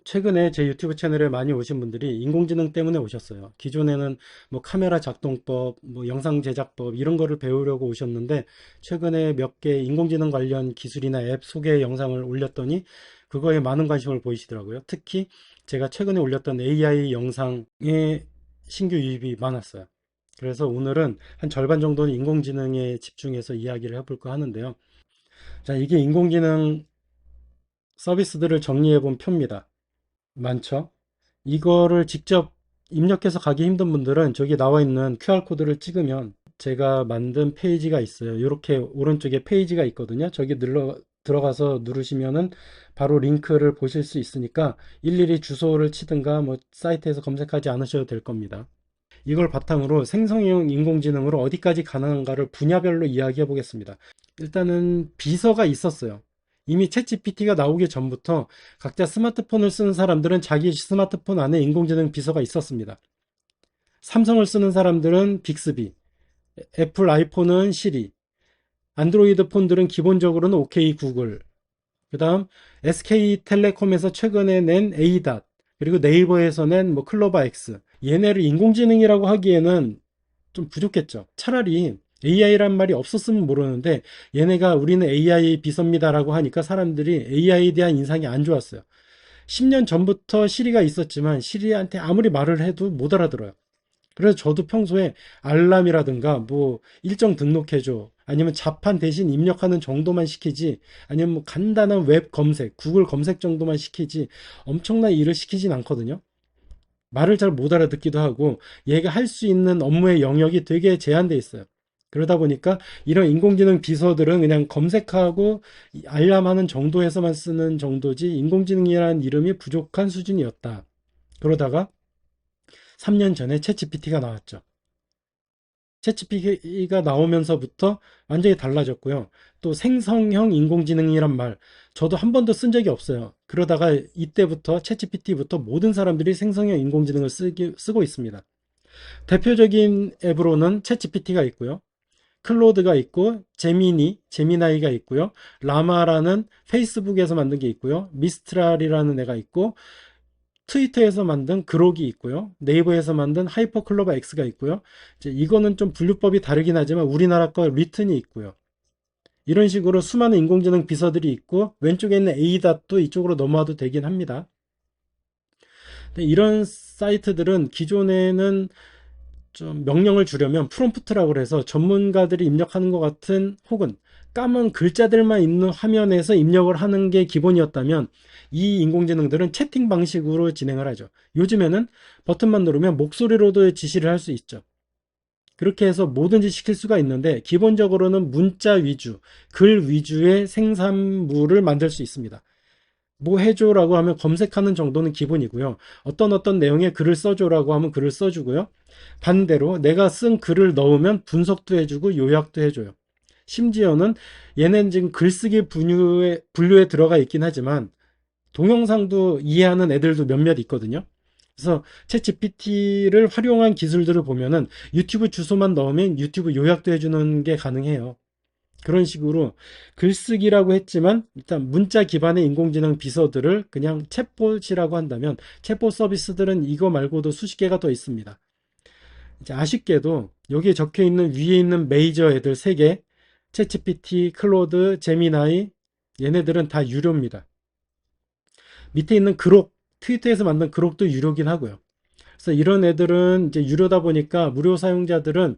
최근에 제 유튜브 채널에 많이 오신 분들이 인공지능 때문에 오셨어요. 기존에는 뭐 카메라 작동법, 뭐 영상 제작법 이런 거를 배우려고 오셨는데 최근에 몇 개 인공지능 관련 기술이나 앱 소개 영상을 올렸더니 그거에 많은 관심을 보이시더라고요. 특히 제가 최근에 올렸던 AI 영상에 신규 유입이 많았어요. 그래서 오늘은 한 절반 정도는 인공지능에 집중해서 이야기를 해볼까 하는데요. 자, 이게 인공지능 서비스들을 정리해 본 표입니다. 많죠? 이거를 직접 입력해서 가기 힘든 분들은 저기 나와 있는 QR코드를 찍으면 제가 만든 페이지가 있어요. 이렇게 오른쪽에 페이지가 있거든요. 저기 들어가서 누르시면은 바로 링크를 보실 수 있으니까 일일이 주소를 치든가 뭐 사이트에서 검색하지 않으셔도 될 겁니다. 이걸 바탕으로 생성형 인공지능으로 어디까지 가능한가를 분야별로 이야기해 보겠습니다. 일단은 비서가 있었어요. 이미 챗GPT가 나오기 전부터 각자 스마트폰을 쓰는 사람들은 자기 스마트폰 안에 인공지능 비서가 있었습니다. 삼성을 쓰는 사람들은 빅스비, 애플 아이폰은 시리, 안드로이드 폰들은 기본적으로는 OK 구글, 그 다음 SK텔레콤에서 최근에 낸 에이닷, 그리고 네이버에서 낸 뭐 클로바 X. 얘네를 인공지능이라고 하기에는 좀 부족했죠. 차라리 AI란 말이 없었으면 모르는데 얘네가 우리는 AI 비서입니다라고 하니까 사람들이 AI에 대한 인상이 안 좋았어요. 10년 전부터 시리가 있었지만 시리한테 아무리 말을 해도 못 알아들어요. 그래서 저도 평소에 알람이라든가 뭐 일정 등록해줘 아니면 자판 대신 입력하는 정도만 시키지 아니면 뭐 간단한 웹 검색, 구글 검색 정도만 시키지 엄청난 일을 시키진 않거든요. 말을 잘 못 알아듣기도 하고 얘가 할 수 있는 업무의 영역이 되게 제한돼 있어요. 그러다 보니까 이런 인공지능 비서들은 그냥 검색하고 알람하는 정도에서만 쓰는 정도지 인공지능이라는 이름이 부족한 수준이었다. 그러다가 3년 전에 챗GPT가 나왔죠. 챗GPT가 나오면서부터 완전히 달라졌고요. 또 생성형 인공지능이란 말, 저도 한 번도 쓴 적이 없어요. 그러다가 이때부터 챗GPT부터 모든 사람들이 생성형 인공지능을 쓰고 있습니다. 대표적인 앱으로는 챗GPT가 있고요. 클로드가 있고, 제미나이가 있고요. 라마라는 페이스북에서 만든 게 있고요. 미스트랄이라는 애가 있고, 트위터에서 만든 그록이 있고요. 네이버에서 만든 하이퍼클로버 X가 있고요. 이제 이거는 좀 분류법이 다르긴 하지만 우리나라 거 리튼이 있고요. 이런 식으로 수많은 인공지능 비서들이 있고 왼쪽에 있는 A닷도 이쪽으로 넘어와도 되긴 합니다. 이런 사이트들은 기존에는 좀 명령을 주려면 프롬프트라고 해서 전문가들이 입력하는 것 같은 혹은 까만 글자들만 있는 화면에서 입력을 하는 게 기본이었다면 이 인공지능들은 채팅 방식으로 진행을 하죠. 요즘에는 버튼만 누르면 목소리로도 지시를 할 수 있죠. 그렇게 해서 뭐든지 시킬 수가 있는데 기본적으로는 문자 위주, 글 위주의 생산물을 만들 수 있습니다. 뭐 해줘라고 하면 검색하는 정도는 기본이고요. 어떤 내용의 글을 써줘라고 하면 글을 써주고요. 반대로 내가 쓴 글을 넣으면 분석도 해주고 요약도 해줘요. 심지어는 얘는 지금 글쓰기 분류에 들어가 있긴 하지만 동영상도 이해하는 애들도 몇몇 있거든요. 그래서 챗 GPT를 활용한 기술들을 보면은 유튜브 주소만 넣으면 유튜브 요약도 해주는 게 가능해요. 그런 식으로 글쓰기라고 했지만 일단 문자 기반의 인공지능 비서들을 그냥 챗봇이라고 한다면 챗봇 서비스들은 이거 말고도 수십 개가 더 있습니다. 이제 아쉽게도 여기에 적혀 있는 위에 있는 메이저 애들 3개 챗GPT, 클로드, 제미나이 얘네들은 다 유료입니다. 밑에 있는 그록 트위터에서 만든 그록도 유료긴 하고요. 그래서 이런 애들은 이제 유료다 보니까 무료 사용자들은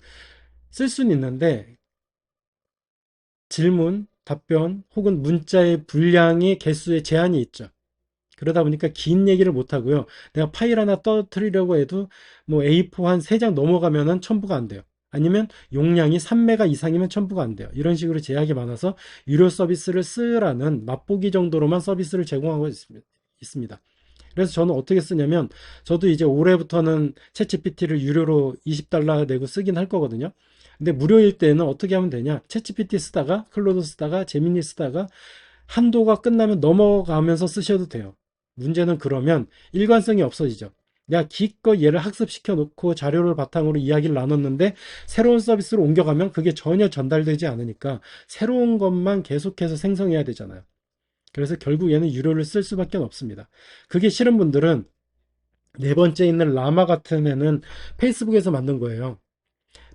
쓸 수는 있는데 질문, 답변 혹은 문자의 분량의 개수에 제한이 있죠. 그러다 보니까 긴 얘기를 못 하고요. 내가 파일 하나 떠뜨리려고 해도 뭐 A4 한 3장 넘어가면은 첨부가 안 돼요. 아니면 용량이 3메가 이상이면 첨부가 안 돼요. 이런 식으로 제약이 많아서 유료 서비스를 쓰라는 맛보기 정도로만 서비스를 제공하고 있습니다. 그래서 저는 어떻게 쓰냐면 저도 이제 올해부터는 챗GPT를 유료로 20달러 내고 쓰긴 할 거거든요. 근데 무료일 때는 어떻게 하면 되냐? 챗GPT 쓰다가 클로드 쓰다가 제미니 쓰다가 한도가 끝나면 넘어가면서 쓰셔도 돼요. 문제는 그러면 일관성이 없어지죠. 내가 기껏 얘를 학습시켜 놓고 자료를 바탕으로 이야기를 나눴는데 새로운 서비스로 옮겨가면 그게 전혀 전달되지 않으니까 새로운 것만 계속해서 생성해야 되잖아요. 그래서 결국 얘는 유료를 쓸 수밖에 없습니다. 그게 싫은 분들은 네 번째 있는 라마 같은 애는 페이스북에서 만든 거예요.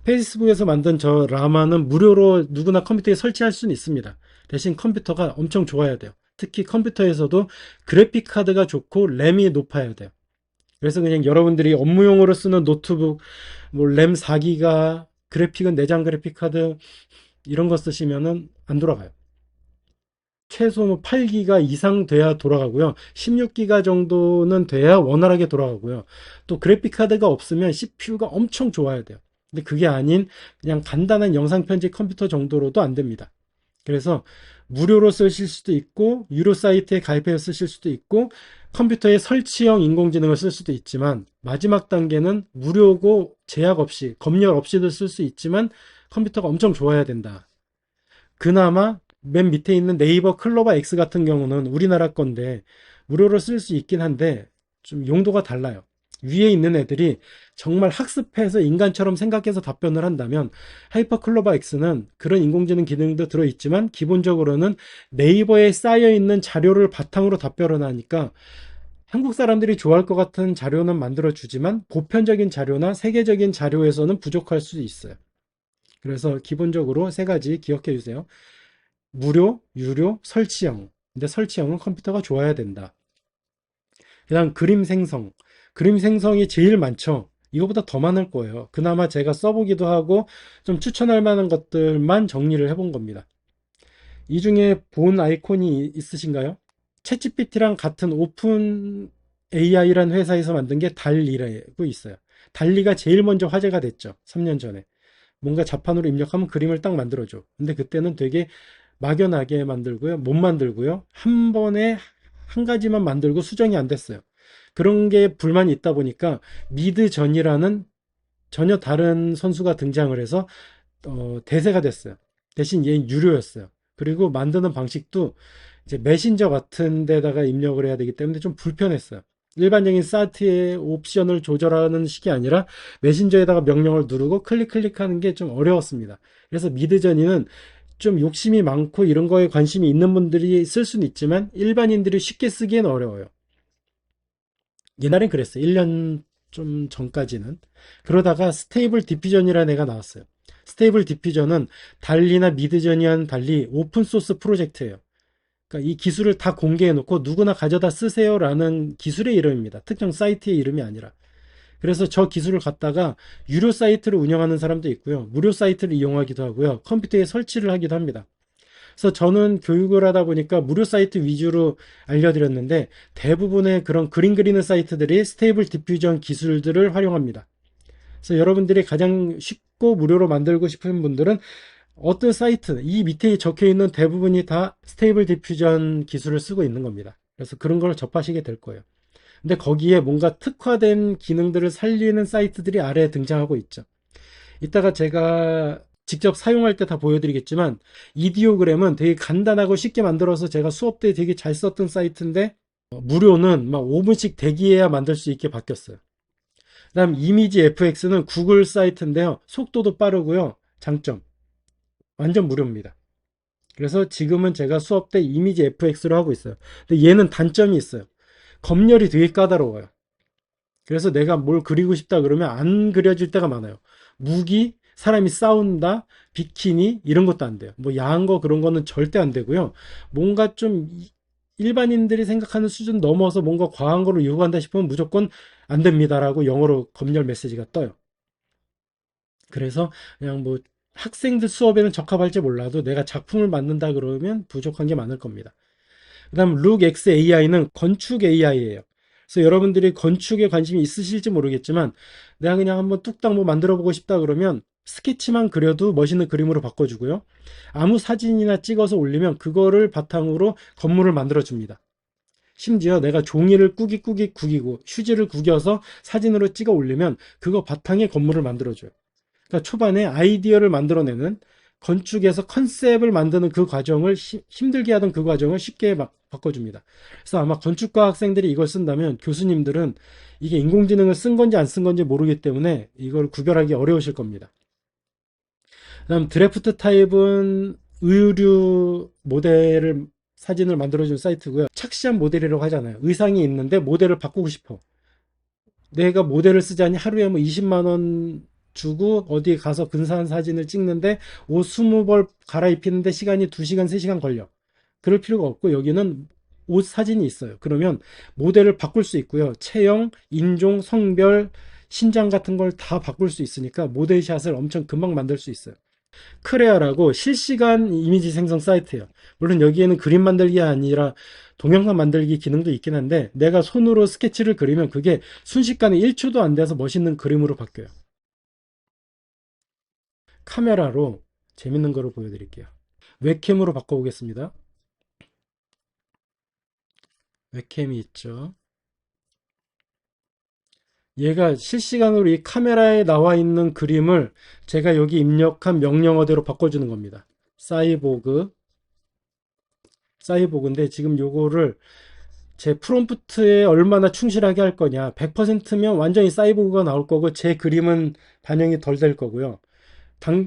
페이스북에서 만든 저 라마는 무료로 누구나 컴퓨터에 설치할 수는 있습니다. 대신 컴퓨터가 엄청 좋아야 돼요. 특히 컴퓨터에서도 그래픽 카드가 좋고 램이 높아야 돼요. 그래서 그냥 여러분들이 업무용으로 쓰는 노트북, 뭐 램 4기가, 그래픽은 내장 그래픽 카드 이런 거 쓰시면은 안 돌아가요. 최소 8기가 이상 돼야 돌아가고요. 16기가 정도는 돼야 원활하게 돌아가고요. 또 그래픽 카드가 없으면 CPU가 엄청 좋아야 돼요. 근데 그게 아닌 그냥 간단한 영상 편집 컴퓨터 정도로도 안 됩니다. 그래서 무료로 쓰실 수도 있고 유료 사이트에 가입해서 쓰실 수도 있고 컴퓨터에 설치형 인공지능을 쓸 수도 있지만 마지막 단계는 무료고 제약 없이 검열 없이도 쓸 수 있지만 컴퓨터가 엄청 좋아야 된다. 그나마 맨 밑에 있는 네이버 클로바 X 같은 경우는 우리나라 건데 무료로 쓸 수 있긴 한데 좀 용도가 달라요. 위에 있는 애들이 정말 학습해서 인간처럼 생각해서 답변을 한다면 하이퍼 클로바 X는 그런 인공지능 기능도 들어있지만 기본적으로는 네이버에 쌓여있는 자료를 바탕으로 답변을 하니까 한국 사람들이 좋아할 것 같은 자료는 만들어주지만 보편적인 자료나 세계적인 자료에서는 부족할 수도 있어요. 그래서 기본적으로 세 가지 기억해 주세요. 무료, 유료, 설치형. 근데 설치형은 컴퓨터가 좋아야 된다. 그다음 그림 생성. 그림 생성이 제일 많죠. 이거보다 더 많을 거예요. 그나마 제가 써보기도 하고 좀 추천할 만한 것들만 정리를 해본 겁니다. 이 중에 본 아이콘이 있으신가요? 챗GPT랑 같은 오픈 AI라는 회사에서 만든 게 달리라고 있어요. 달리가 제일 먼저 화제가 됐죠. 3년 전에. 뭔가 자판으로 입력하면 그림을 딱 만들어줘. 근데 그때는 되게 막연하게 만들고요. 못 만들고요. 한 번에 한 가지만 만들고 수정이 안 됐어요. 그런 게 불만이 있다 보니까 미드전이라는 전혀 다른 선수가 등장을 해서 대세가 됐어요. 대신 얘는 유료였어요. 그리고 만드는 방식도 이제 메신저 같은 데다가 입력을 해야 되기 때문에 좀 불편했어요. 일반적인 사이트의 옵션을 조절하는 식이 아니라 메신저에다가 명령을 누르고 클릭하는 게 좀 어려웠습니다. 그래서 미드저니는 좀 욕심이 많고 이런 거에 관심이 있는 분들이 쓸 수는 있지만 일반인들이 쉽게 쓰기엔 어려워요. 옛날엔 그랬어요. 1년 좀 전까지는. 그러다가 스테이블 디퓨전이라는 애가 나왔어요. 스테이블 디퓨전은 달리나 미드저니와는 달리 오픈소스 프로젝트예요. 그러니까 이 기술을 다 공개해 놓고 누구나 가져다 쓰세요라는 기술의 이름입니다. 특정 사이트의 이름이 아니라. 그래서 저 기술을 갖다가 유료 사이트를 운영하는 사람도 있고요. 무료 사이트를 이용하기도 하고요. 컴퓨터에 설치를 하기도 합니다. 그래서 저는 교육을 하다 보니까 무료 사이트 위주로 알려드렸는데 대부분의 그런 그림 그리는 사이트들이 스테이블 디퓨전 기술들을 활용합니다. 그래서 여러분들이 가장 쉽고 무료로 만들고 싶은 분들은 어떤 사이트, 이 밑에 적혀 있는 대부분이 다 스테이블 디퓨전 기술을 쓰고 있는 겁니다. 그래서 그런 걸 접하시게 될 거예요. 근데 거기에 뭔가 특화된 기능들을 살리는 사이트들이 아래에 등장하고 있죠. 이따가 제가 직접 사용할 때 다 보여드리겠지만 이디오그램은 되게 간단하고 쉽게 만들어서 제가 수업 때 되게 잘 썼던 사이트인데 무료는 막 5분씩 대기해야 만들 수 있게 바뀌었어요. 그다음 이미지 FX는 구글 사이트인데요. 속도도 빠르고요. 장점 완전 무료입니다. 그래서 지금은 제가 수업 때 이미지 FX로 하고 있어요. 근데 얘는 단점이 있어요. 검열이 되게 까다로워요. 그래서 내가 뭘 그리고 싶다 그러면 안 그려질 때가 많아요. 무기, 사람이 싸운다, 비키니 이런 것도 안 돼요. 뭐 야한 거 그런 거는 절대 안 되고요. 뭔가 좀 일반인들이 생각하는 수준 넘어서 뭔가 과한 거를 요구한다 싶으면 무조건 안 됩니다라고 영어로 검열 메시지가 떠요. 그래서 그냥 뭐 학생들 수업에는 적합할지 몰라도 내가 작품을 만든다 그러면 부족한 게 많을 겁니다. 그다음 룩X AI는 건축 AI예요. 그래서 여러분들이 건축에 관심이 있으실지 모르겠지만 내가 그냥 한번 뚝딱 뭐 만들어 보고 싶다 그러면 스케치만 그려도 멋있는 그림으로 바꿔주고요. 아무 사진이나 찍어서 올리면 그거를 바탕으로 건물을 만들어 줍니다. 심지어 내가 종이를 꾸깃꾸깃 구기고 휴지를 구겨서 사진으로 찍어 올리면 그거 바탕에 건물을 만들어줘요. 그러니까 초반에 아이디어를 만들어내는 건축에서 컨셉을 만드는 그 과정을 힘들게 하던 그 과정을 쉽게 바꿔줍니다. 그래서 아마 건축과 학생들이 이걸 쓴다면 교수님들은 이게 인공지능을 쓴 건지 안 쓴 건지 모르기 때문에 이걸 구별하기 어려우실 겁니다. 그다음 드래프트 타입은 의류 모델을 사진을 만들어준 사이트고요. 착시한 모델이라고 하잖아요. 의상이 있는데 모델을 바꾸고 싶어. 내가 모델을 쓰자니 하루에 뭐 20만 원 주고 어디 가서 근사한 사진을 찍는데 옷 20벌 갈아입히는데 시간이 2시간, 3시간 걸려. 그럴 필요가 없고 여기는 옷 사진이 있어요. 그러면 모델을 바꿀 수 있고요. 체형, 인종, 성별, 신장 같은 걸 다 바꿀 수 있으니까 모델샷을 엄청 금방 만들 수 있어요. 크레아라고 실시간 이미지 생성 사이트예요. 물론 여기에는 그림 만들기가 아니라 동영상 만들기 기능도 있긴 한데 내가 손으로 스케치를 그리면 그게 순식간에 1초도 안 돼서 멋있는 그림으로 바뀌어요. 카메라로 재밌는 거를 보여드릴게요. 웹캠으로 바꿔보겠습니다. 웹캠이 있죠. 얘가 실시간으로 이 카메라에 나와 있는 그림을 제가 여기 입력한 명령어대로 바꿔주는 겁니다. 사이보그인데 지금 요거를 제 프롬프트에 얼마나 충실하게 할 거냐. 100%면 완전히 사이보그가 나올 거고 제 그림은 반영이 덜 될 거고요.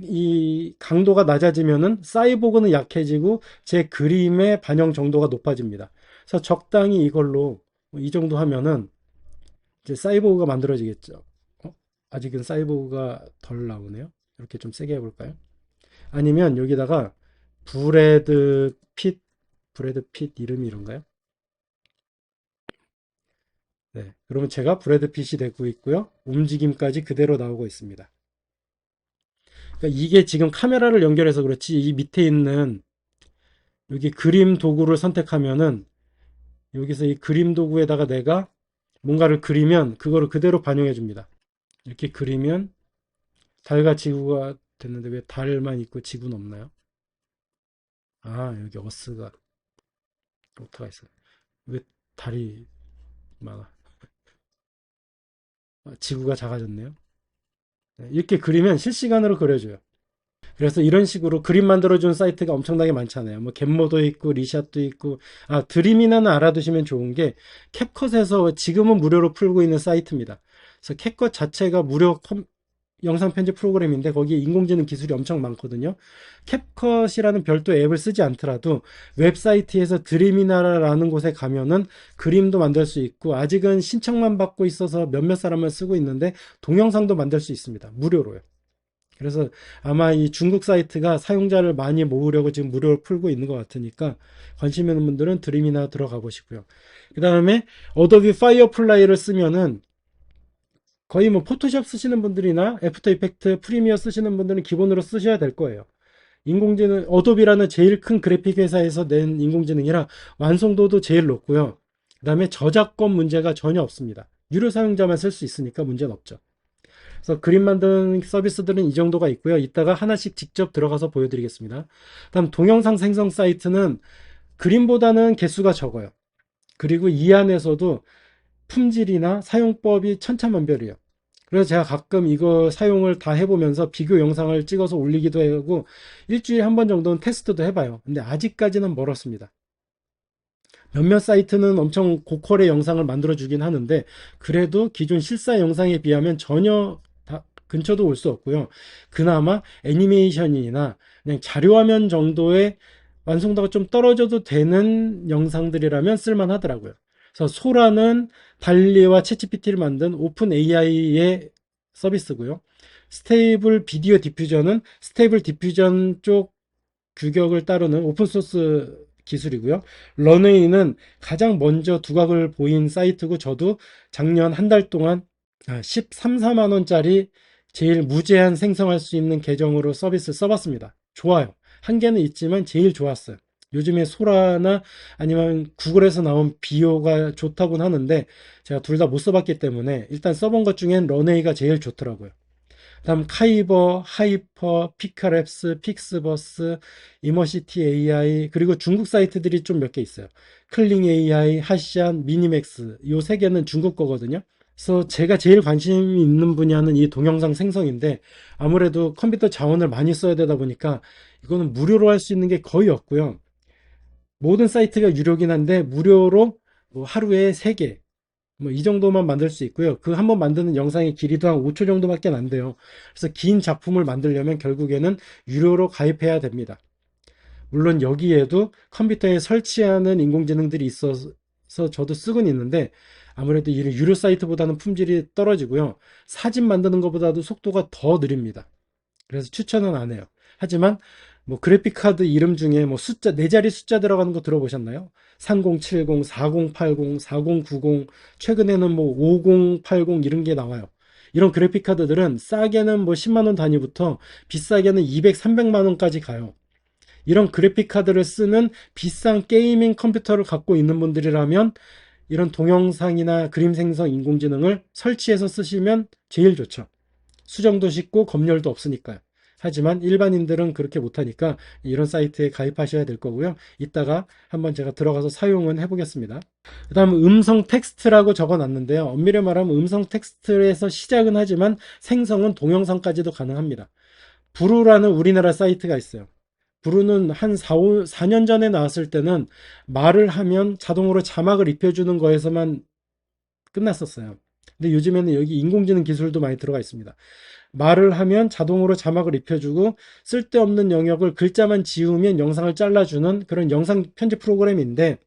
이 강도가 낮아지면은 사이보그는 약해지고 제 그림의 반영 정도가 높아집니다. 그래서 적당히 이걸로 이 정도 하면은 이제 사이보그가 만들어지겠죠. 아직은 사이보그가 덜 나오네요. 이렇게 좀 세게 해볼까요? 아니면 여기다가 브래드 핏, 브래드 핏 이름이 이런가요? 네. 그러면 제가 브래드 핏이 되고 있고요. 움직임까지 그대로 나오고 있습니다. 그러니까 이게 지금 카메라를 연결해서 그렇지 이 밑에 있는 여기 그림 도구를 선택하면은 여기서 이 그림 도구에다가 내가 뭔가를 그리면 그거를 그대로 반영해 줍니다. 이렇게 그리면 달과 지구가 됐는데 왜 달만 있고 지구는 없나요? 아, 여기 어스가 오타가 있어요. 왜 달이 많아? 지구가 작아졌네요. 네, 이렇게 그리면 실시간으로 그려줘요. 그래서 이런 식으로 그림 만들어준 사이트가 엄청나게 많잖아요. 뭐 겟모도 있고 리샷도 있고 드림이나는 알아두시면 좋은 게 캡컷에서 지금은 무료로 풀고 있는 사이트입니다. 그래서 캡컷 자체가 무료 영상 편집 프로그램인데 거기에 인공지능 기술이 엄청 많거든요. 캡컷이라는 별도 앱을 쓰지 않더라도 웹사이트에서 드림이나라는 곳에 가면은 그림도 만들 수 있고 아직은 신청만 받고 있어서 몇몇 사람만 쓰고 있는데 동영상도 만들 수 있습니다. 무료로요. 그래서 아마 이 중국 사이트가 사용자를 많이 모으려고 지금 무료로 풀고 있는 것 같으니까 관심 있는 분들은 드림이나 들어가 보시고요. 그 다음에 어도비 파이어플라이를 쓰면은 거의 뭐 포토샵 쓰시는 분들이나 애프터 이펙트 프리미어 쓰시는 분들은 기본으로 쓰셔야 될 거예요. 인공지능 어도비라는 제일 큰 그래픽 회사에서 낸 인공지능이라 완성도도 제일 높고요. 그 다음에 저작권 문제가 전혀 없습니다. 유료 사용자만 쓸 수 있으니까 문제는 없죠. 그래서 그림 만드는 서비스들은 이 정도가 있고요. 이따가 하나씩 직접 들어가서 보여드리겠습니다. 다음 동영상 생성 사이트는 그림보다는 개수가 적어요. 그리고 이 안에서도 품질이나 사용법이 천차만별이에요. 그래서 제가 가끔 이거 사용을 다 해보면서 비교 영상을 찍어서 올리기도 하고 일주일에 한 번 정도는 테스트도 해봐요. 근데 아직까지는 멀었습니다. 몇몇 사이트는 엄청 고퀄의 영상을 만들어주긴 하는데 그래도 기존 실사 영상에 비하면 전혀 근처도 올 수 없고요. 그나마 애니메이션이나 그냥 자료화면 정도의 완성도가 좀 떨어져도 되는 영상들이라면 쓸만하더라고요. 그래서 소라는 달리와 챗GPT를 만든 오픈 AI의 서비스고요. 스테이블 비디오 디퓨전은 스테이블 디퓨전 쪽 규격을 따르는 오픈소스 기술이고요. 런웨이는 가장 먼저 두각을 보인 사이트고 저도 작년 한 달 동안 13, 4만 원짜리 제일 무제한 생성할 수 있는 계정으로 서비스 써봤습니다. 좋아요. 한계는 있지만 제일 좋았어요. 요즘에 소라나 아니면 구글에서 나온 비오가 좋다고는 하는데 제가 둘 다 못 써봤기 때문에 일단 써본 것 중엔 런웨이가 제일 좋더라고요. 다음 카이버, 하이퍼, 피카랩스, 픽스버스, 이머시티 AI 그리고 중국 사이트들이 좀 몇 개 있어요. 클링 AI, 하시안, 미니맥스 요 세 개는 중국 거거든요. 그래서 제가 제일 관심이 있는 분야는 이 동영상 생성인데 아무래도 컴퓨터 자원을 많이 써야 되다 보니까 이거는 무료로 할 수 있는 게 거의 없고요. 모든 사이트가 유료긴 한데 무료로 뭐 하루에 3개 뭐 이 정도만 만들 수 있고요. 그 한번 만드는 영상의 길이도 한 5초 정도밖에 안 돼요. 그래서 긴 작품을 만들려면 결국에는 유료로 가입해야 됩니다. 물론 여기에도 컴퓨터에 설치하는 인공지능들이 있어서 저도 쓰곤 있는데 아무래도 이 유료 사이트보다는 품질이 떨어지고요. 사진 만드는 것보다도 속도가 더 느립니다. 그래서 추천은 안 해요. 하지만 뭐 그래픽 카드 이름 중에 뭐 숫자 네 자리 숫자 들어가는 거 들어보셨나요? 3070, 4080, 4090, 최근에는 뭐 5080 이런 게 나와요. 이런 그래픽 카드들은 싸게는 뭐 10만 원 단위부터 비싸게는 200, 300만 원까지 가요. 이런 그래픽 카드를 쓰는 비싼 게이밍 컴퓨터를 갖고 있는 분들이라면 이런 동영상이나 그림 생성 인공지능을 설치해서 쓰시면 제일 좋죠. 수정도 쉽고 검열도 없으니까요. 하지만 일반인들은 그렇게 못하니까 이런 사이트에 가입하셔야 될 거고요. 이따가 한번 제가 들어가서 사용은 해보겠습니다. 그 다음 음성 텍스트라고 적어놨는데요. 엄밀히 말하면 음성 텍스트에서 시작은 하지만 생성은 동영상까지도 가능합니다. 부루라는 우리나라 사이트가 있어요. 부루는 한 4년 전에 나왔을 때는 말을 하면 자동으로 자막을 입혀주는 거에서만 끝났었어요. 근데 요즘에는 여기 인공지능 기술도 많이 들어가 있습니다. 말을 하면 자동으로 자막을 입혀주고 쓸데없는 영역을 글자만 지우면 영상을 잘라주는 그런 영상 편집 프로그램인데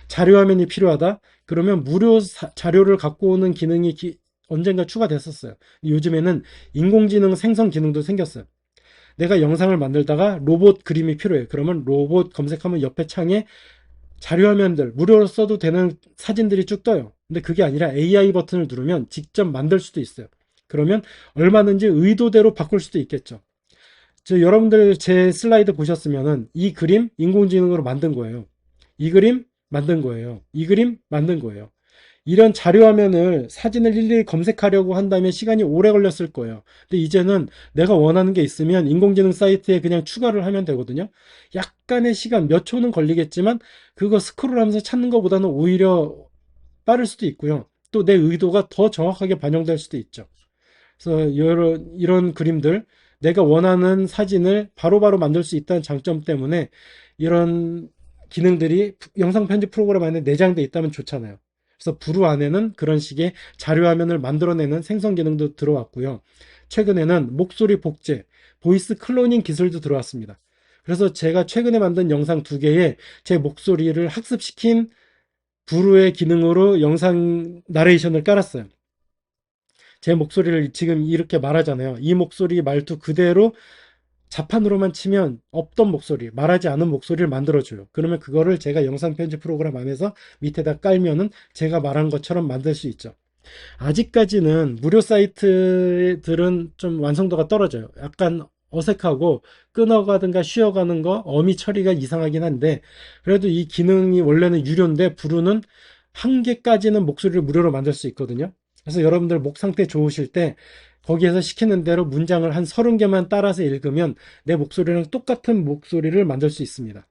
자료 화면이 필요하다? 그러면 무료 자료를 갖고 오는 기능이 언젠가 추가됐었어요. 요즘에는 인공지능 생성 기능도 생겼어요. 내가 영상을 만들다가 로봇 그림이 필요해. 그러면 로봇 검색하면 옆에 창에 자료 화면들, 무료로 써도 되는 사진들이 쭉 떠요. 근데 그게 아니라 AI 버튼을 누르면 직접 만들 수도 있어요. 그러면 얼마든지 의도대로 바꿀 수도 있겠죠. 여러분들 제 슬라이드 보셨으면은 이 그림 인공지능으로 만든 거예요. 이 그림 만든 거예요. 이 그림 만든 거예요. 이런 자료 화면을 사진을 일일이 검색하려고 한다면 시간이 오래 걸렸을 거예요. 근데 이제는 내가 원하는 게 있으면 인공지능 사이트에 그냥 추가를 하면 되거든요. 약간의 시간, 몇 초는 걸리겠지만 그거 스크롤하면서 찾는 것보다는 오히려 빠를 수도 있고요. 또 내 의도가 더 정확하게 반영될 수도 있죠. 그래서 이런 그림들, 내가 원하는 사진을 바로바로 만들 수 있다는 장점 때문에 이런 기능들이 영상 편집 프로그램 안에 내장되어 있다면 좋잖아요. 그래서 부루 안에는 그런 식의 자료 화면을 만들어내는 생성 기능도 들어왔고요. 최근에는 목소리 복제, 보이스 클로닝 기술도 들어왔습니다. 그래서 제가 최근에 만든 영상 2개에 제 목소리를 학습시킨 부루의 기능으로 영상 나레이션을 깔았어요. 제 목소리를 지금 이렇게 말하잖아요. 이 목소리 말투 그대로 자판으로만 치면 없던 목소리, 말하지 않은 목소리를 만들어줘요. 그러면 그거를 제가 영상 편집 프로그램 안에서 밑에다 깔면은 제가 말한 것처럼 만들 수 있죠. 아직까지는 무료 사이트들은 좀 완성도가 떨어져요. 약간 어색하고 끊어가든가 쉬어가는 거, 어미 처리가 이상하긴 한데 그래도 이 기능이 원래는 유료인데 부르는 한 개까지는 목소리를 무료로 만들 수 있거든요. 그래서 여러분들 목 상태 좋으실 때 거기에서 시키는 대로 문장을 한 30개만 따라서 읽으면 내 목소리랑 똑같은 목소리를 만들 수 있습니다.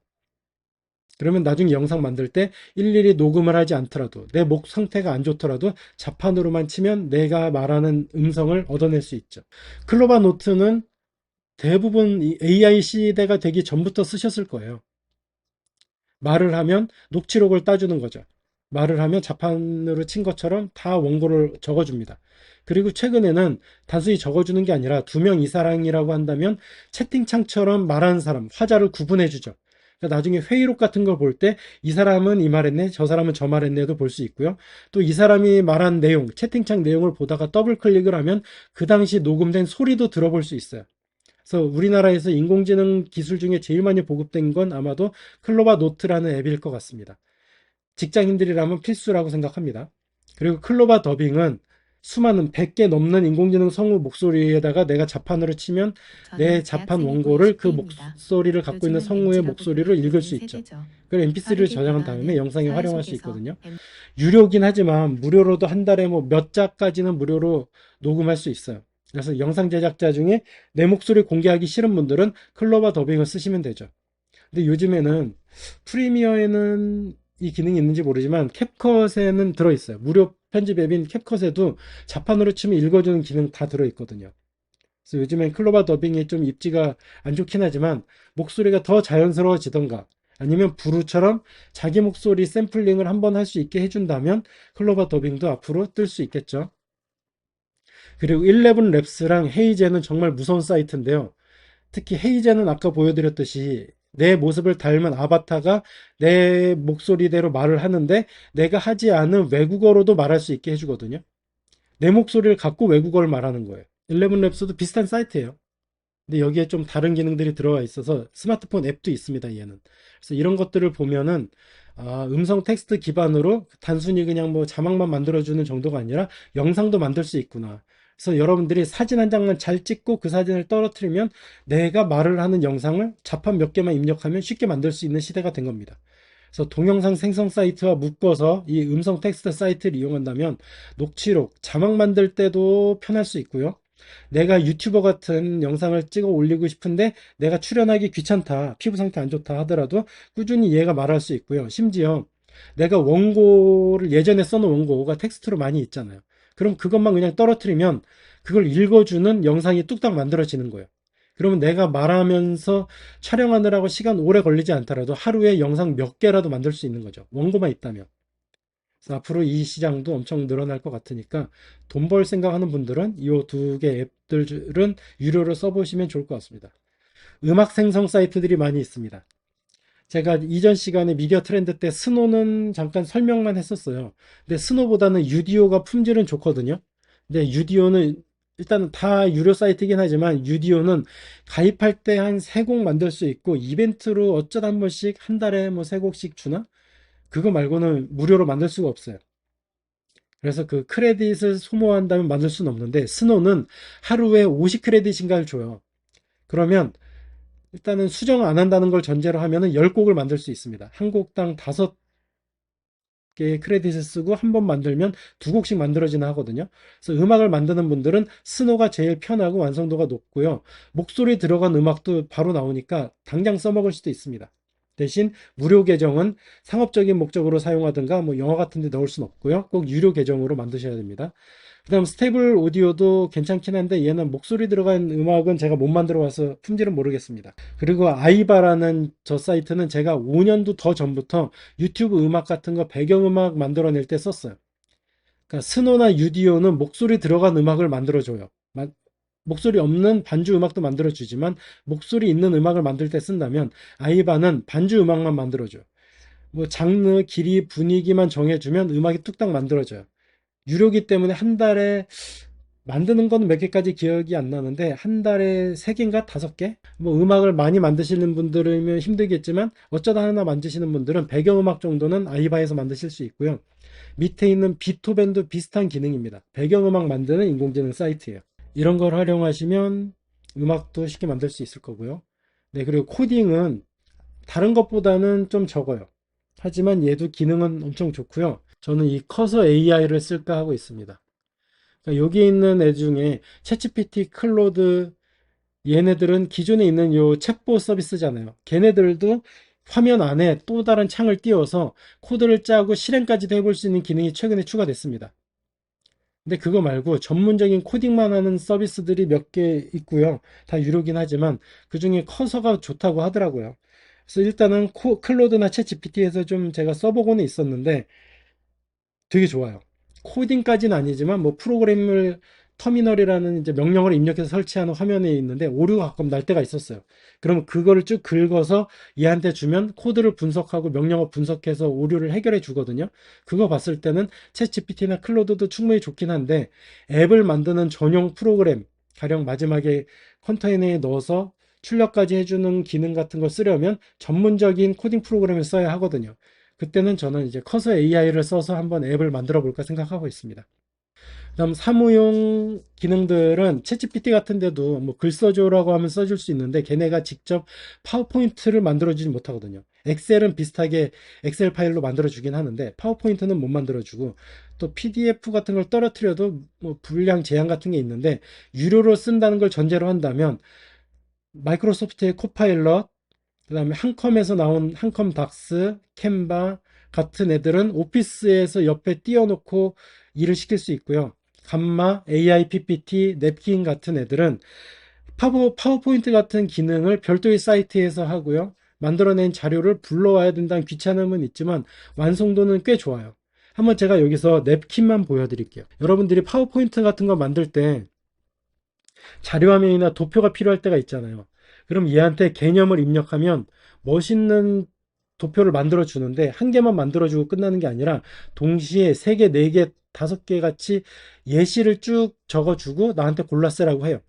그러면 나중에 영상 만들 때 일일이 녹음을 하지 않더라도 내 목 상태가 안 좋더라도 자판으로만 치면 내가 말하는 음성을 얻어낼 수 있죠. 클로바 노트는 대부분 AI 시대가 되기 전부터 쓰셨을 거예요. 말을 하면 녹취록을 따주는 거죠. 말을 하면 자판으로 친 것처럼 다 원고를 적어줍니다. 그리고 최근에는 단순히 적어주는 게 아니라 2명 이상이라고 한다면 채팅창처럼 말하는 사람, 화자를 구분해주죠. 그러니까 나중에 회의록 같은 걸 볼 때 이 사람은 이 말했네, 저 사람은 저 말했네도 볼 수 있고요. 또 이 사람이 말한 내용, 채팅창 내용을 보다가 더블 클릭을 하면 그 당시 녹음된 소리도 들어볼 수 있어요. 그래서 우리나라에서 인공지능 기술 중에 제일 많이 보급된 건 아마도 클로바 노트라는 앱일 것 같습니다. 직장인들이라면 필수라고 생각합니다. 그리고 클로바 더빙은 수많은 100개 넘는 인공지능 성우 목소리에다가 내가 자판으로 치면 내 자판 원고를 그 목소리를 갖고 있는 성우의 목소리로 읽을 수 있죠. 그리고 mp3를 저장한 다음에 영상에 활용할 수 있거든요. 유료긴 하지만 무료로도 한 달에 뭐 몇 자까지는 무료로 녹음할 수 있어요. 그래서 영상 제작자 중에 내 목소리 공개하기 싫은 분들은 클로바 더빙을 쓰시면 되죠. 근데 요즘에는 프리미어에는 이 기능이 있는지 모르지만 캡컷에는 들어있어요. 무료 편집 앱인 캡컷에도 자판으로 치면 읽어주는 기능 다 들어있거든요. 그래서 요즘엔 클로바 더빙이 좀 입지가 안 좋긴 하지만 목소리가 더 자연스러워지던가 아니면 부루처럼 자기 목소리 샘플링을 한번 할 수 있게 해준다면 클로바 더빙도 앞으로 뜰 수 있겠죠. 그리고 11랩스랑 헤이제는 정말 무서운 사이트인데요. 특히 헤이제는 아까 보여드렸듯이 내 모습을 닮은 아바타가 내 목소리대로 말을 하는데 내가 하지 않은 외국어로도 말할 수 있게 해주거든요. 내 목소리를 갖고 외국어를 말하는 거예요. 11랩스도 비슷한 사이트예요. 근데 여기에 좀 다른 기능들이 들어와 있어서 스마트폰 앱도 있습니다, 얘는. 그래서 이런 것들을 보면은 음성 텍스트 기반으로 단순히 그냥 뭐 자막만 만들어주는 정도가 아니라 영상도 만들 수 있구나. 그래서 여러분들이 사진 한 장만 잘 찍고 그 사진을 떨어뜨리면 내가 말을 하는 영상을 자판 몇 개만 입력하면 쉽게 만들 수 있는 시대가 된 겁니다. 그래서 동영상 생성 사이트와 묶어서 이 음성 텍스트 사이트를 이용한다면 녹취록, 자막 만들 때도 편할 수 있고요. 내가 유튜버 같은 영상을 찍어 올리고 싶은데 내가 출연하기 귀찮다, 피부 상태 안 좋다 하더라도 꾸준히 얘가 말할 수 있고요. 심지어 내가 원고를 예전에 써놓은 원고가 텍스트로 많이 있잖아요. 그럼 그것만 그냥 떨어뜨리면 그걸 읽어주는 영상이 뚝딱 만들어지는 거예요. 그러면 내가 말하면서 촬영하느라고 시간 오래 걸리지 않더라도 하루에 영상 몇 개라도 만들 수 있는 거죠. 원고만 있다면. 그래서 앞으로 이 시장도 엄청 늘어날 것 같으니까 돈 벌 생각하는 분들은 이 두 개 앱들은 유료로 써보시면 좋을 것 같습니다. 음악 생성 사이트들이 많이 있습니다. 제가 이전 시간에 미디어 트렌드 때 스노는 잠깐 설명만 했었어요. 근데 스노보다는 유디오가 품질은 좋거든요. 근데 유디오는 일단은 다 유료 사이트이긴 하지만 유디오는 가입할 때 한 세 곡 만들 수 있고 이벤트로 어쩌다 한 번씩 한 달에 뭐 세 곡씩 주나? 그거 말고는 무료로 만들 수가 없어요. 그래서 그 크레딧을 소모한다면 만들 수는 없는데 스노는 하루에 50 크레딧인가를 줘요. 그러면 일단은 수정 안 한다는 걸 전제로 하면은 10곡을 만들 수 있습니다. 한 곡당 5개의 크레딧을 쓰고 한 번 만들면 2곡씩 만들어지나 하거든요. 그래서 음악을 만드는 분들은 스노가 제일 편하고 완성도가 높고요. 목소리 들어간 음악도 바로 나오니까 당장 써먹을 수도 있습니다. 대신 무료 계정은 상업적인 목적으로 사용하든가 뭐 영화 같은 데 넣을 수는 없고요. 꼭 유료 계정으로 만드셔야 됩니다. 그다음 스테이블 오디오도 괜찮긴 한데 얘는 목소리 들어간 음악은 제가 못 만들어 와서 품질은 모르겠습니다. 그리고 아이바라는 저 사이트는 제가 5년도 더 전부터 유튜브 음악 같은 거 배경음악 만들어낼 때 썼어요. 그러니까 스노나 유디오는 목소리 들어간 음악을 만들어줘요. 목소리 없는 반주 음악도 만들어주지만 목소리 있는 음악을 만들 때 쓴다면 아이바는 반주 음악만 만들어줘요. 뭐 장르, 길이, 분위기만 정해주면 음악이 뚝딱 만들어져요. 유료기 때문에 한 달에 만드는 건 몇 개까지 기억이 안 나는데 한 달에 3개인가 5개? 뭐 음악을 많이 만드시는 분들이면 힘들겠지만 어쩌다 하나 만드시는 분들은 배경음악 정도는 아이바에서 만드실 수 있고요. 밑에 있는 비토벤도 비슷한 기능입니다. 배경음악 만드는 인공지능 사이트예요. 이런 걸 활용하시면 음악도 쉽게 만들 수 있을 거고요. 네, 그리고 코딩은 다른 것보다는 좀 적어요. 하지만 얘도 기능은 엄청 좋고요. 저는 이 커서 AI를 쓸까 하고 있습니다. 그러니까 여기 있는 애 중에 챗GPT, 클로드 얘네들은 기존에 있는 요 챗봇 서비스잖아요. 걔네들도 화면 안에 또 다른 창을 띄워서 코드를 짜고 실행까지도 해볼 수 있는 기능이 최근에 추가됐습니다. 근데 그거 말고 전문적인 코딩만 하는 서비스들이 몇 개 있고요. 다 유료긴 하지만 그 중에 커서가 좋다고 하더라고요. 그래서 일단은 클로드나 챗 GPT에서 좀 제가 써보고는 있었는데 되게 좋아요. 코딩까지는 아니지만 뭐 프로그램을 터미널이라는 이제 명령어를 입력해서 설치하는 화면에 있는데 오류가 가끔 날 때가 있었어요. 그러면 그거를 쭉 긁어서 얘한테 주면 코드를 분석하고 명령어 분석해서 오류를 해결해 주거든요. 그거 봤을 때는 챗GPT나 클로드도 충분히 좋긴 한데 앱을 만드는 전용 프로그램 가령 마지막에 컨테이너에 넣어서 출력까지 해주는 기능 같은 걸 쓰려면 전문적인 코딩 프로그램을 써야 하거든요. 그때는 저는 이제 커서 AI를 써서 한번 앱을 만들어 볼까 생각하고 있습니다. 그다음 사무용 기능들은 챗GPT 같은 데도 뭐 글 써줘라고 하면 써줄 수 있는데 걔네가 직접 파워포인트를 만들어주지 못하거든요. 엑셀은 비슷하게 엑셀 파일로 만들어주긴 하는데 파워포인트는 못 만들어주고 또 PDF 같은 걸 떨어뜨려도 뭐 분량 제한 같은 게 있는데 유료로 쓴다는 걸 전제로 한다면 마이크로소프트의 코파일럿 그다음에 한컴에서 나온 한컴 닥스, 캔바 같은 애들은 오피스에서 옆에 띄워놓고 일을 시킬 수 있고요. 감마, AI PPT, 냅킨 같은 애들은 파워포인트 같은 기능을 별도의 사이트에서 하고요. 만들어낸 자료를 불러와야 된다는 귀찮음은 있지만 완성도는 꽤 좋아요. 한번 제가 여기서 냅킨만 보여드릴게요. 여러분들이 파워포인트 같은 거 만들 때 자료 화면이나 도표가 필요할 때가 있잖아요. 그럼 얘한테 개념을 입력하면 멋있는 도표를 만들어 주는데 한 개만 만들어 주고 끝나는 게 아니라 동시에 세 개, 네 개, 다섯 개 같이 예시를 쭉 적어 주고 나한테 골라 쓰라고 해요.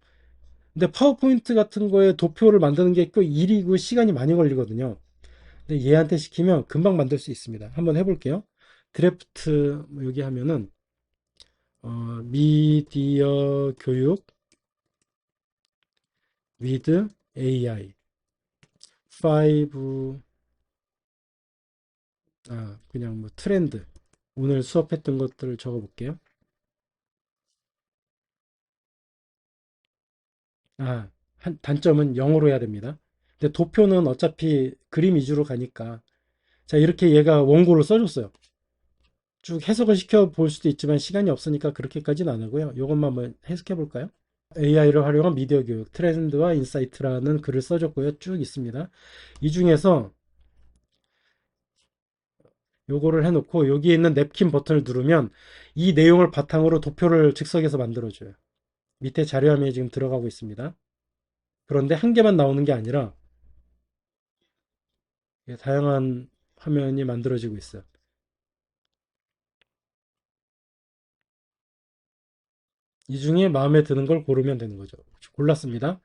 근데 파워포인트 같은 거에 도표를 만드는 게 꽤 일이고 시간이 많이 걸리거든요. 근데 얘한테 시키면 금방 만들 수 있습니다. 한번 해볼게요. 드래프트 뭐 여기 하면은 미디어 교육 with AI 5 그냥 뭐 트렌드 오늘 수업했던 것들을 적어 볼게요. 단점은 영어로 해야 됩니다. 근데 도표는 어차피 그림 위주로 가니까 자 이렇게 얘가 원고를 써줬어요. 쭉 해석을 시켜 볼 수도 있지만 시간이 없으니까 그렇게까지는 안 하고요. 이것만 한번 해석해 볼까요? AI를 활용한 미디어 교육 트렌드와 인사이트라는 글을 써줬고요. 쭉 있습니다. 이 중에서 요거를 해놓고 여기에 있는 냅킨 버튼을 누르면 이 내용을 바탕으로 도표를 즉석에서 만들어줘요. 밑에 자료화면에 지금 들어가고 있습니다. 그런데 한 개만 나오는 게 아니라 다양한 화면이 만들어지고 있어요. 이 중에 마음에 드는 걸 고르면 되는 거죠. 골랐습니다.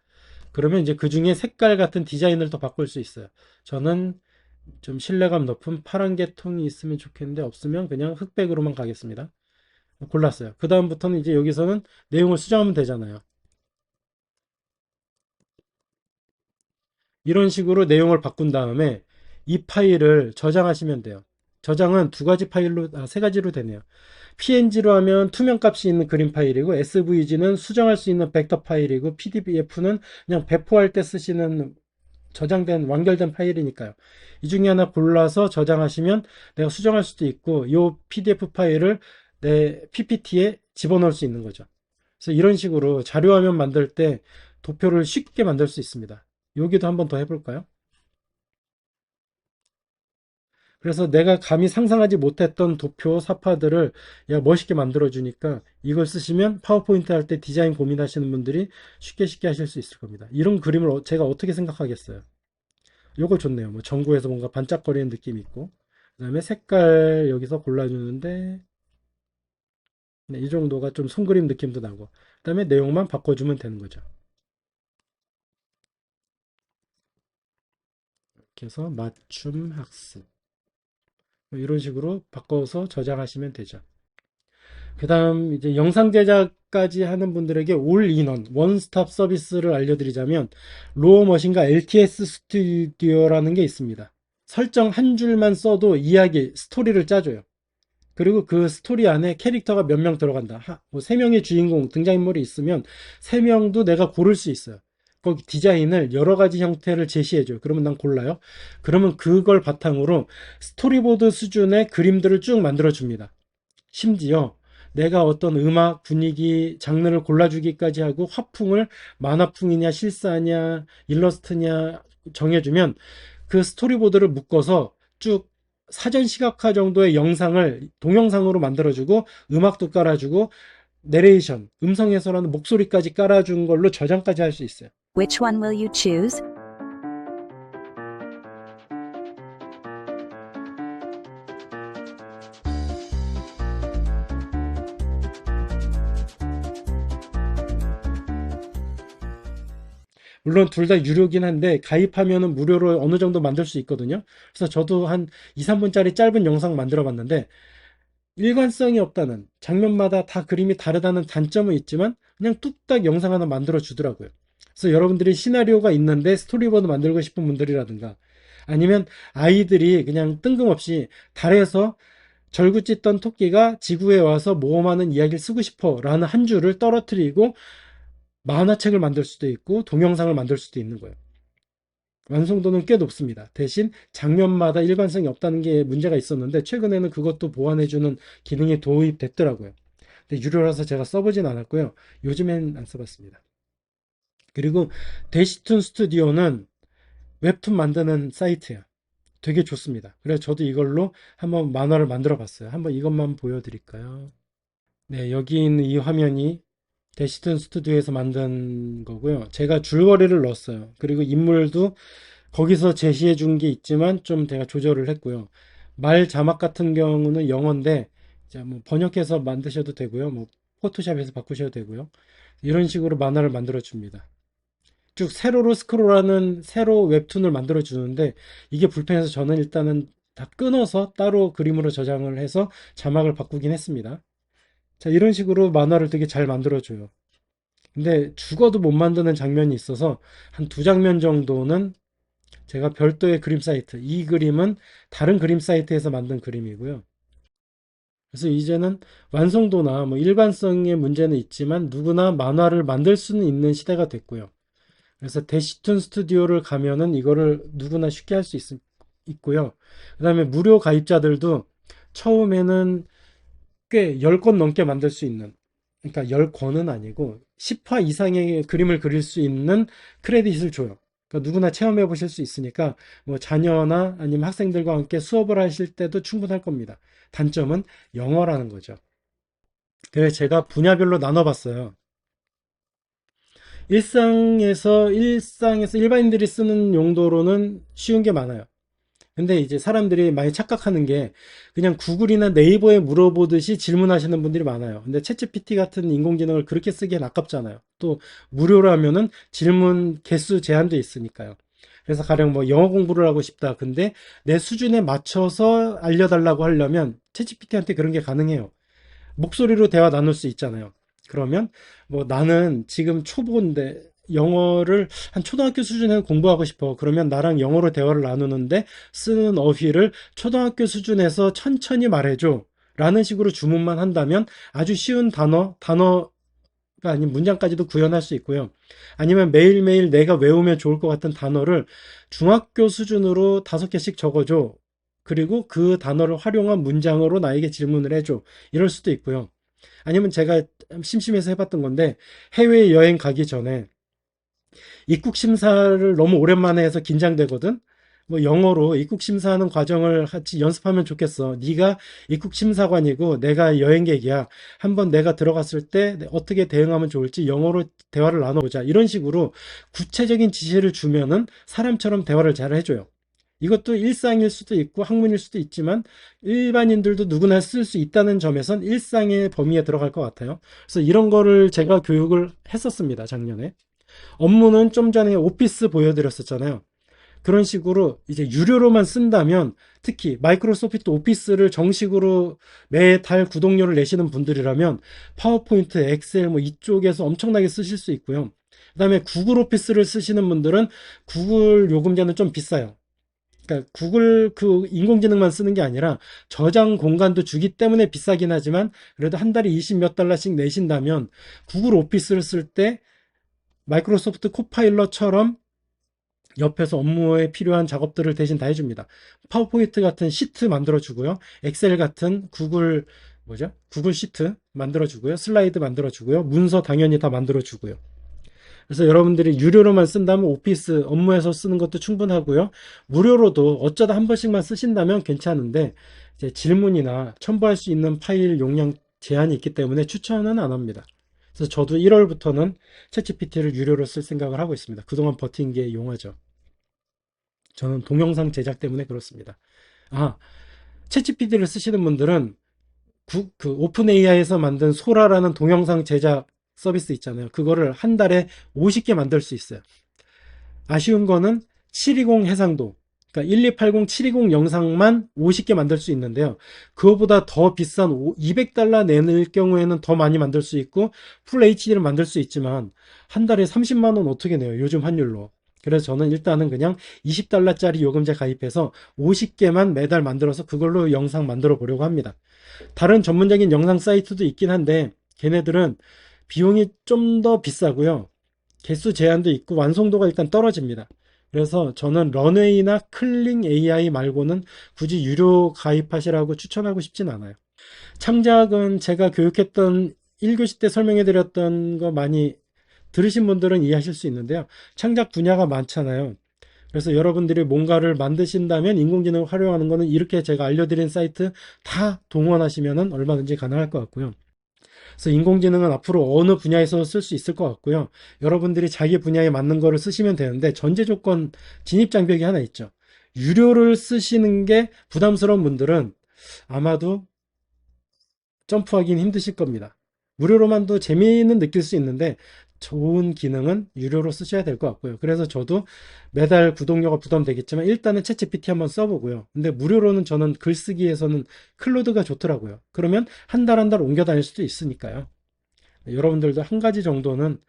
그러면 이제 그 중에 색깔 같은 디자인을 더 바꿀 수 있어요. 저는 좀 신뢰감 높은 파란 계통이 있으면 좋겠는데 없으면 그냥 흑백으로만 가겠습니다. 골랐어요. 그 다음부터는 이제 여기서는 내용을 수정하면 되잖아요. 이런 식으로 내용을 바꾼 다음에 이 파일을 저장하시면 돼요. 저장은 두 가지 파일로, 세 가지로 되네요. PNG로 하면 투명 값이 있는 그림 파일이고, SVG는 수정할 수 있는 벡터 파일이고, PDF는 그냥 배포할 때 쓰시는 저장된, 완결된 파일이니까요. 이 중에 하나 골라서 저장하시면 내가 수정할 수도 있고, 이 PDF 파일을 내 PPT에 집어넣을 수 있는 거죠. 그래서 이런 식으로 자료화면 만들 때 도표를 쉽게 만들 수 있습니다. 여기도 한번 더 해볼까요? 그래서 내가 감히 상상하지 못했던 도표 사파들을 야 멋있게 만들어 주니까 이걸 쓰시면 파워포인트 할 때 디자인 고민하시는 분들이 쉽게 하실 수 있을 겁니다. 이런 그림을 제가 어떻게 생각하겠어요? 요거 좋네요. 뭐 전구에서 뭔가 반짝거리는 느낌이 있고 그다음에 색깔 여기서 골라주는데 네, 이 정도가 좀 손그림 느낌도 나고 그다음에 내용만 바꿔주면 되는 거죠. 이렇게 해서 맞춤 학습 뭐 이런 식으로 바꿔서 저장하시면 되죠. 그 다음 이제 영상 제작까지 하는 분들에게 올인원 원스톱 서비스를 알려드리자면 로우 머신과 LTS 스튜디오라는 게 있습니다. 설정 한 줄만 써도 이야기 스토리를 짜줘요. 그리고 그 스토리 안에 캐릭터가 몇 명 들어간다. 뭐 3명의 주인공 등장인물이 있으면 3명도 내가 고를 수 있어요. 거기 디자인을 여러 가지 형태를 제시해줘요. 그러면 난 골라요. 그러면 그걸 바탕으로 스토리보드 수준의 그림들을 쭉 만들어줍니다. 심지어 내가 어떤 음악, 분위기, 장르를 골라주기까지 하고 화풍을 만화풍이냐, 실사냐, 일러스트냐 정해주면 그 스토리보드를 묶어서 쭉 사전 시각화 정도의 영상을 동영상으로 만들어주고 음악도 깔아주고 내레이션, 음성 해설하는 목소리까지 깔아준 걸로 저장까지 할 수 있어요. Which one will you choose? 물론 둘 다 유료긴 한데 가입하면은 무료로 어느 정도 만들 수 있거든요. 그래서 저도 한 2, 3분짜리 짧은 영상 만들어 봤는데 일관성이 없다는 장면마다 다 그림이 다르다는 단점은 있지만 그냥 뚝딱 영상 하나 만들어 주더라고요. 그래서 여러분들이 시나리오가 있는데 스토리보드 만들고 싶은 분들이라든가 아니면 아이들이 그냥 뜬금없이 달에서 절구 찢던 토끼가 지구에 와서 모험하는 이야기를 쓰고 싶어 라는 한 줄을 떨어뜨리고 만화책을 만들 수도 있고 동영상을 만들 수도 있는 거예요. 완성도는 꽤 높습니다. 대신 장면마다 일관성이 없다는 게 문제가 있었는데 최근에는 그것도 보완해주는 기능이 도입됐더라고요. 근데 유료라서 제가 써보진 않았고요. 요즘엔 안 써봤습니다. 그리고 데시툰 스튜디오는 웹툰 만드는 사이트예요. 되게 좋습니다. 그래서 저도 이걸로 한번 만화를 만들어 봤어요. 한번 이것만 보여드릴까요? 네, 여기 있는 이 화면이 데시툰 스튜디오에서 만든 거고요. 제가 줄거리를 넣었어요. 그리고 인물도 거기서 제시해 준 게 있지만 좀 제가 조절을 했고요. 말 자막 같은 경우는 영어인데 이제 뭐 번역해서 만드셔도 되고요. 뭐 포토샵에서 바꾸셔도 되고요. 이런 식으로 만화를 만들어 줍니다. 쭉 세로로 스크롤하는 세로 웹툰을 만들어 주는데 이게 불편해서 저는 일단은 다 끊어서 따로 그림으로 저장을 해서 자막을 바꾸긴 했습니다. 자, 이런 식으로 만화를 되게 잘 만들어 줘요. 근데 죽어도 못 만드는 장면이 있어서 한 두 장면 정도는 제가 별도의 그림 사이트, 이 그림은 다른 그림 사이트에서 만든 그림이고요. 그래서 이제는 완성도나 뭐 일관성의 문제는 있지만 누구나 만화를 만들 수는 있는 시대가 됐고요. 그래서 대시툰 스튜디오를 가면은 이거를 누구나 쉽게 할 수 있고요. 그 다음에 무료 가입자들도 처음에는 꽤 10권 넘게 만들 수 있는, 그러니까 10권은 아니고 10화 이상의 그림을 그릴 수 있는 크레딧을 줘요. 그러니까 누구나 체험해 보실 수 있으니까 뭐 자녀나 아니면 학생들과 함께 수업을 하실 때도 충분할 겁니다. 단점은 영어라는 거죠. 그래서 제가 분야별로 나눠봤어요. 일상에서 일반인들이 쓰는 용도로는 쉬운 게 많아요. 근데 이제 사람들이 많이 착각하는 게 그냥 구글이나 네이버에 물어보듯이 질문하시는 분들이 많아요. 근데 챗GPT 같은 인공지능을 그렇게 쓰기엔 아깝잖아요. 또 무료로 하면은 질문 개수 제한도 있으니까요. 그래서 가령 뭐 영어 공부를 하고 싶다. 근데 내 수준에 맞춰서 알려달라고 하려면 챗GPT한테 그런 게 가능해요. 목소리로 대화 나눌 수 있잖아요. 그러면 뭐 나는 지금 초보인데 영어를 한 초등학교 수준에서 공부하고 싶어. 그러면 나랑 영어로 대화를 나누는데 쓰는 어휘를 초등학교 수준에서 천천히 말해줘. 라는 식으로 주문만 한다면 아주 쉬운 단어가 아닌 문장까지도 구현할 수 있고요. 아니면 매일매일 내가 외우면 좋을 것 같은 단어를 중학교 수준으로 5개씩 적어줘. 그리고 그 단어를 활용한 문장으로 나에게 질문을 해줘. 이럴 수도 있고요. 아니면 제가 심심해서 해봤던 건데 해외여행 가기 전에 입국 심사를 너무 오랜만에 해서 긴장되거든. 뭐 영어로 입국 심사하는 과정을 같이 연습하면 좋겠어. 네가 입국 심사관이고 내가 여행객이야. 한번 내가 들어갔을 때 어떻게 대응하면 좋을지 영어로 대화를 나눠보자. 이런 식으로 구체적인 지시를 주면은 사람처럼 대화를 잘 해줘요. 이것도 일상일 수도 있고 학문일 수도 있지만 일반인들도 누구나 쓸 수 있다는 점에선 일상의 범위에 들어갈 것 같아요. 그래서 이런 거를 제가 교육을 했었습니다, 작년에. 업무는 좀 전에 오피스 보여드렸었잖아요. 그런 식으로 이제 유료로만 쓴다면 특히 마이크로소프트 오피스를 정식으로 매달 구독료를 내시는 분들이라면 파워포인트, 엑셀 뭐 이쪽에서 엄청나게 쓰실 수 있고요. 그다음에 구글 오피스를 쓰시는 분들은 구글 요금제는 좀 비싸요. 그러니까 구글 그 인공지능만 쓰는 게 아니라 저장 공간도 주기 때문에 비싸긴 하지만 그래도 한 달에 20 몇 달러씩 내신다면 구글 오피스를 쓸 때 마이크로소프트 코파일럿처럼 옆에서 업무에 필요한 작업들을 대신 다 해줍니다. 파워포인트 같은 시트 만들어주고요. 엑셀 같은 구글 시트 만들어주고요. 슬라이드 만들어주고요. 문서 당연히 다 만들어주고요. 그래서 여러분들이 유료로만 쓴다면 오피스 업무에서 쓰는 것도 충분하고요. 무료로도 어쩌다 한 번씩만 쓰신다면 괜찮은데 이제 질문이나 첨부할 수 있는 파일 용량 제한이 있기 때문에 추천은 안 합니다. 그래서 저도 1월부터는 챗GPT를 유료로 쓸 생각을 하고 있습니다. 그동안 버틴 게 용하죠. 저는 동영상 제작 때문에 그렇습니다. 아, 챗GPT를 쓰시는 분들은 그 오픈 AI에서 만든 소라라는 동영상 제작 서비스 있잖아요. 그거를 한 달에 50개 만들 수 있어요. 아쉬운 거는 720 해상도, 그러니까 1280, 720 영상만 50개 만들 수 있는데요. 그거보다 더 비싼 200달러 내는 경우에는 더 많이 만들 수 있고 풀 HD를 만들 수 있지만 한 달에 30만 원 어떻게 내요? 요즘 환율로. 그래서 저는 일단은 그냥 20달러짜리 요금제 가입해서 50개만 매달 만들어서 그걸로 영상 만들어 보려고 합니다. 다른 전문적인 영상 사이트도 있긴 한데 걔네들은 비용이 좀 더 비싸고요. 개수 제한도 있고 완성도가 일단 떨어집니다. 그래서 저는 런웨이나 클링 AI 말고는 굳이 유료 가입하시라고 추천하고 싶진 않아요. 창작은 제가 교육했던 1교시 때 설명해 드렸던 거 많이 들으신 분들은 이해하실 수 있는데요. 창작 분야가 많잖아요. 그래서 여러분들이 뭔가를 만드신다면 인공지능을 활용하는 거는 이렇게 제가 알려드린 사이트 다 동원하시면 얼마든지 가능할 것 같고요. 그래서 인공지능은 앞으로 어느 분야에서 쓸 수 있을 것 같고요. 여러분들이 자기 분야에 맞는 거를 쓰시면 되는데 전제 조건 진입 장벽이 하나 있죠. 유료를 쓰시는 게 부담스러운 분들은 아마도 점프하기는 힘드실 겁니다. 무료로만도 재미는 느낄 수 있는데 좋은 기능은 유료로 쓰셔야 될 것 같고요. 그래서 저도 매달 구독료가 부담되겠지만 일단은 챗GPT 한번 써보고요. 근데 무료로는 저는 글쓰기에서는 클로드가 좋더라고요. 그러면 한 달 한 달 옮겨 다닐 수도 있으니까요. 여러분들도 한 가지 정도는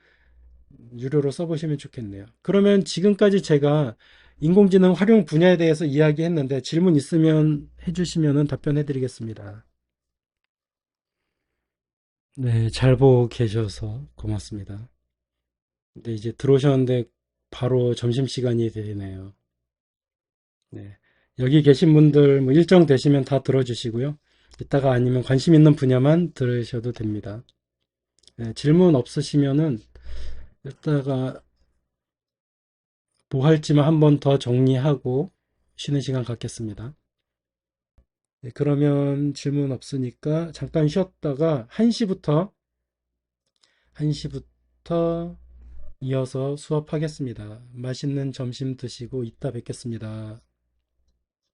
유료로 써보시면 좋겠네요. 그러면 지금까지 제가 인공지능 활용 분야에 대해서 이야기했는데 질문 있으면 해주시면 답변해 드리겠습니다. 네, 잘 보고 계셔서 고맙습니다. 근데 이제 들어오셨는데 바로 점심시간이 되네요. 네. 여기 계신 분들 뭐 일정 되시면 다 들어주시고요. 이따가 아니면 관심 있는 분야만 들으셔도 됩니다. 네, 질문 없으시면은 이따가 뭐 할지만 한번 더 정리하고 쉬는 시간 갖겠습니다. 네, 그러면 질문 없으니까 잠깐 쉬었다가 1시부터 이어서 수업하겠습니다. 맛있는 점심 드시고 이따 뵙겠습니다.